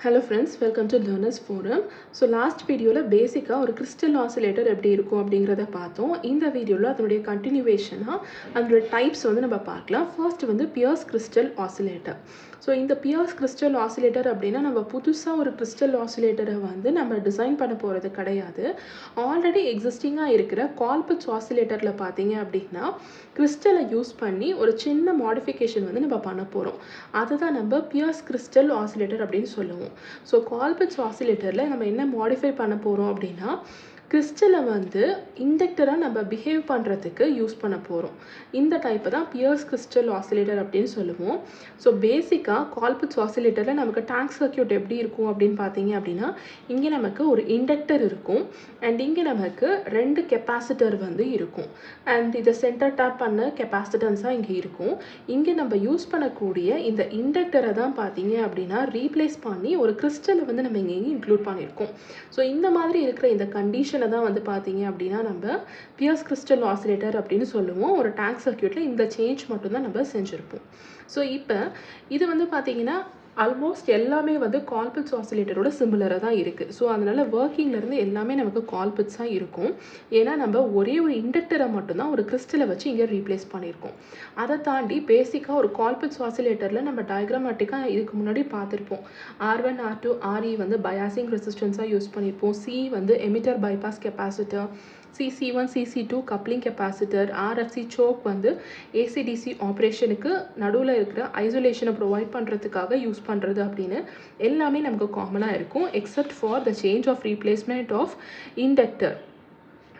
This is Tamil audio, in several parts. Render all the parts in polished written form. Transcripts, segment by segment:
Hello friends, welcome to Learners Forum. So last video la basic ஒரு crystal oscillator எப்படி இருக்கும் அப்படிங்கறத பார்த்தோம். இந்த வீடியோல அதனுடைய continuation-ஆ அதோட types வந்து நம்ம பார்க்கலாம். First வந்து Pierce crystal oscillator. So இந்த Pierce crystal oscillator அப்படினா நம்ம புதுசா ஒரு crystal oscillator-ஐ வந்து நம்ம டிசைன் பண்ண போறது கிடையாது. ஆல்ரெடி எக்ஸிஸ்டிங்கா இருக்கிற Colpitts oscillator-ல பாத்தீங்க அப்படினா crystal-ஐ யூஸ் பண்ணி ஒரு சின்ன modification வந்து நம்ம பண்ண போறோம். அதுதான் நம்ம Pierce crystal oscillator அப்படினு சொல்லுவோம். So Colpitts oscillator-ல நம்ம என்ன modify பண்ண போறோம் அப்படினா crystal-ஐ வந்து இண்டக்டரா நம்ம பிஹேவ் பண்றதுக்கு யூஸ் பண்ண போறோம். இந்த டைப் தான் Pierce crystal oscillator அப்படினு சொல்லுவோம். So பேசிக்கா Colpitts oscillator-ல நமக்கு tank circuit எப்படி இருக்கும் அப்படினு பாத்தீங்க அப்படினா இங்க நமக்கு ஒரு இண்டக்டர் இருக்கும் and இங்க நமக்கு ரெண்டு கெபாசிட்டர் வந்து இருக்கும் and இத சென்டர் டாப் பண்ண கெபாசிட்டன்ஸா இங்க இருக்கும். இங்க நம்ம யூஸ் பண்ணக்கூடிய இந்த இண்டக்டரை தான் பாத்தீங்க அப்படினா ரீப்ளேஸ் பண்ணி ஒரு crystal-ஐ வந்து நம்ம இங்க இன்க்ளூட் பண்ணிருக்கோம். So இந்த மாதிரி இருக்கிற இந்த கண்டிஷன் தான் வந்து பாத்தீங்க அப்படினா நம்ம Pierce crystal oscillator அப்படினு சொல்லுவோம். ஒரு tank circuitல இந்த சேஞ்ச் மட்டும் தான் நம்ம செஞ்சிருப்போம். சோ இப்போ இது வந்து பாத்தீங்கன்னா ஆல்மோஸ்ட் எல்லாமே வந்து Colpitts oscillator-ஓட சிமிலரா தான் இருக்கு. சோ அதனால வர்க்கிங்ல இருந்து எல்லாமே நமக்கு Colpitts-ஆ இருக்கும். ஏனா நம்ம ஒரே ஒரு இண்டக்டரை மட்டும் தான் ஒரு crystal-ஐ வச்சு இங்க ரீப்ளேஸ் பண்ணிருக்கோம். அத தாண்டி பேசிக்கா ஒரு Colpitts oscillator-ல நம்ம டயகிராமேட்டிக்கா இதுக்கு முன்னாடி பார்த்திருப்போம். R1 R2 RE வந்து பயாசிங் ரெசிஸ்டன்ஸா யூஸ் பண்ணிருப்போம். C வந்து emitter bypass capacitor, CC1 CC2 coupling capacitor, RFC choke வந்து AC/DC ஆபரேஷனுக்கு நடுவுல இருக்கிற ஐசோலேஷனை ப்ரொவைட் பண்றதுக்காக யூஸ் பண்றது அப்படினு எல்லாமே நமக்கு காமனா இருக்கும் except for the change of replacement of inductor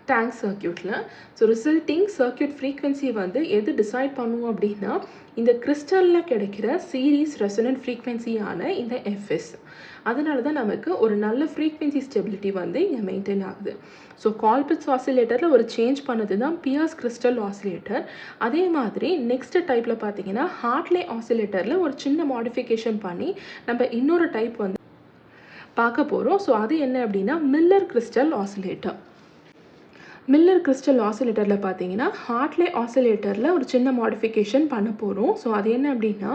tank circuitல. So resulting circuit frequency வந்து எது டிசைட் பண்ணும் அப்படினா இந்த கிறிஸ்டல்ல கிடைக்கிற சீரிஸ் ரெசோனன்ட் frequency ஆன இந்த Fs. அதனால தான் நமக்கு ஒரு நல்ல frequency stability வந்து இங்க மெயின்டைன் ஆகுது. So Colpitts oscillator-ல ஒரு சேஞ்ச் பண்ணது தான் Pierce crystal oscillator. அதே மாதிரி நெக்ஸ்ட் டைப்ல பாத்தீங்கன்னா Hartley oscillator-ல ஒரு சின்ன மாடிஃபிகேஷன் பண்ணி நம்ம இன்னொரு டைப் வந்து பார்க்க போறோம். So அது என்ன அப்படினா Miller crystal oscillator. Miller crystal oscillator-ல பாத்தீங்கன்னா Hartley oscillator-ல ஒரு சின்ன மாடிஃபிகேஷன் பண்ண போறோம். சோ அது என்ன அப்படினா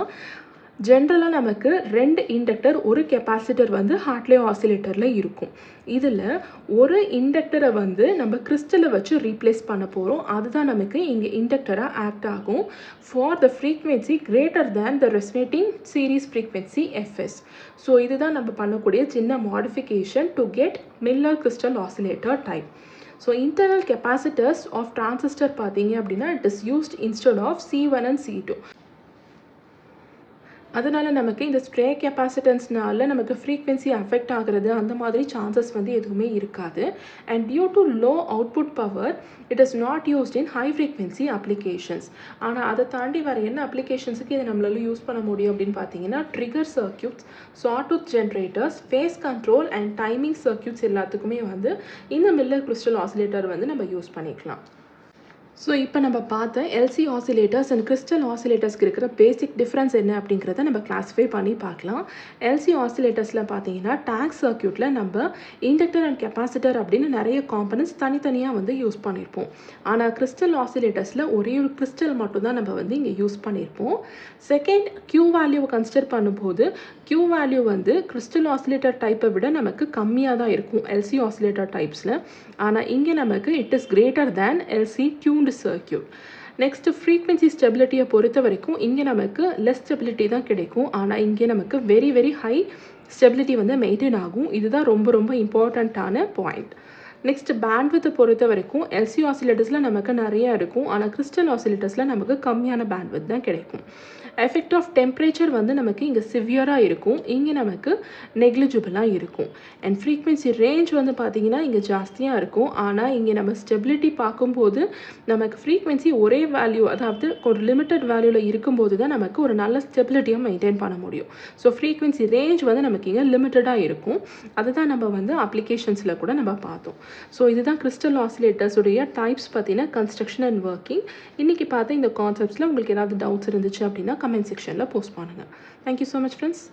ஜெனரலா நமக்கு ரெண்டு இண்டக்டர் ஒரு கெபாசிட்டர் வந்து Hartley oscillator-ல இருக்கும். இதுல ஒரு இண்டக்டரை வந்து நம்ம crystal-ஐ வச்சு ரீப்ளேஸ் பண்ண போறோம். அதுதான் நமக்கு இங்க இண்டக்டரா ஆக்ட் ஆகும் for the frequency greater than the resonating series frequency Fs. So இதுதான் நம்ம பண்ணக்கூடிய சின்ன modification to get Miller crystal oscillator type. So internal capacitors of transistor பாத்தீங்க அப்படினா it is used instead of C1 and C2. அதனால நமக்கு இந்த ஸ்ப்ரே கெபாசிட்டன்ஸ்னால நமக்கு frequency அஃபெக்ட் ஆகிறது அந்த மாதிரி சான்சஸ் வந்து எதுவுமே இருக்காது. and due to low output power it is not used in high frequency applications. ஆனா அதை தாண்டி வேற என்ன அப்ளிகேஷன்ஸ்க்கு இதை நம்மளால யூஸ் பண்ண முடியும் அப்படின்னு பார்த்தீங்கன்னா trigger circuits, sawtooth generators, phase control and timing circuits எல்லாத்துக்குமே வந்து இந்த Miller crystal oscillator வந்து நம்ம யூஸ் பண்ணிக்கலாம். ஸோ இப்போ நம்ம பார்த்த எல்சி ஆசிலேட்டர்ஸ் அண்ட் கிறிஸ்டல் ஆசிலேட்டர்ஸ்க்கு இருக்கிற பேசிக் டிஃப்ரென்ஸ் என்ன அப்படிங்கிறத நம்ம கிளாஸிஃபை பண்ணி பார்க்கலாம். எல்சி ஆசிலேட்டர்ஸில் பார்த்தீங்கன்னா டேங்க் சர்க்யூட்டில் நம்ம இண்டக்டர் அண்ட் கெப்பாசிட்டர் அப்படின்னு நிறைய காம்பனன்ட்ஸ் தனித்தனியாக வந்து யூஸ் பண்ணியிருப்போம். ஆனால் கிறிஸ்டல் ஆசிலேட்டர்ஸில் ஒரே ஒரு கிறிஸ்டல் மட்டும் தான் நம்ம வந்து இங்கே யூஸ் பண்ணியிருப்போம். செகண்ட் Q வேல்யூவை கன்சிடர் பண்ணும்போது Q வேல்யூ வந்து கிறிஸ்டல் ஆசிலேட்டர் டைப்பை விட நமக்கு கம்மியாக தான் இருக்கும் எல்சி ஆசிலேட்டர் டைப்ஸில். ஆனால் இங்கே நமக்கு it is greater than LC tuned circuit. Next frequency stability-யை பொறுத்த வரைக்கும் இங்கே நமக்கு less stability தான் கிடைக்கும். ஆனால் இங்கே நமக்கு very very high stability வந்து மெயின்டைன் ஆகும். இதுதான் ரொம்ப ரொம்ப இம்பார்ட்டண்ட்டான பாயிண்ட். நெக்ஸ்ட் பேண்ட்வித்தை பொறுத்த வரைக்கும் எல்சி ஆசிலேட்டர்ஸில் நமக்கு நிறைய இருக்கும். ஆனால் கிறிஸ்டல் ஆசிலேட்டர்ஸில் நமக்கு கம்மியான பேண்ட்வித் தான் கிடைக்கும். எஃபெக்ட் ஆஃப் டெம்பரேச்சர் வந்து நமக்கு இங்கே சிவியராக இருக்கும், இங்கே நமக்கு நெக்லிஜிபிளாக இருக்கும். அண்ட் ஃப்ரீக்வன்சி ரேஞ்ச் வந்து பார்த்திங்கன்னா இங்கே ஜாஸ்தியாக இருக்கும். ஆனால் இங்கே நம்ம ஸ்டெபிலிட்டி பார்க்கும்போது நமக்கு ஃப்ரீக்வன்சி ஒரே வேல்யூ, அதாவது ஒரு லிமிட்டட் வேல்யூவில் இருக்கும்போது தான் நமக்கு ஒரு நல்ல ஸ்டெபிலிட்டியை மெயின்டைன் பண்ண முடியும். ஸோ ஃப்ரீக்வன்சி ரேஞ்ச் வந்து நமக்கு இங்கே லிமிட்டடாக இருக்கும். அதுதான் நம்ம வந்து அப்ளிகேஷன்ஸில் கூட நம்ம பார்த்தோம். ஸோ இதுதான் கிறிஸ்டல் ஆசிலேட்டர்ஸுடைய டைப்ஸ் பற்றின கன்ஸ்ட்ரக்ஷன் அண்ட் ஒர்க்கிங். இன்றைக்கி பார்த்த இந்த கான்செப்ட்ஸில் உங்களுக்கு ஏதாவது டவுட்ஸ் இருந்துச்சு அப்படின்னா கமெண்ட் செக்ஷனில் போஸ்ட் பண்ணுங்கள். Thank you so much friends.